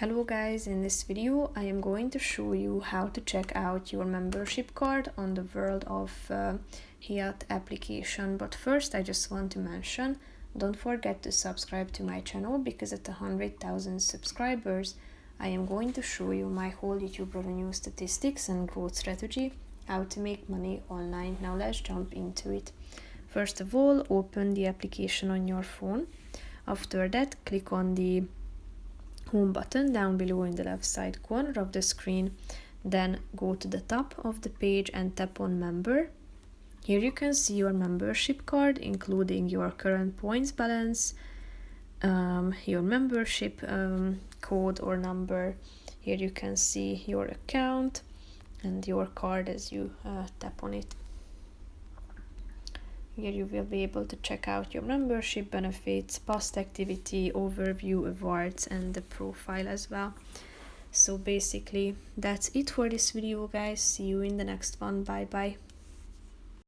Hello guys, in this video I am going to show you how to check out your membership card on the World of Hyatt application. But first I just want to mention, don't forget to subscribe to my channel because at 100,000 subscribers I am going to show you my whole YouTube revenue statistics and growth strategy, how to make money online. Now let's jump into it. First of all, open the application on your phone. After that, click on the home button down below in the left side corner of the screen. Then go to the top of the page and tap on member. Here you can see your membership card, including your current points balance, your membership code or number. Here you can see your account and your card as you tap on it. Here you will be able to check out your membership benefits, past activity, overview, awards, and the profile as well. So basically that's it for this video guys. See you in the next one. Bye bye.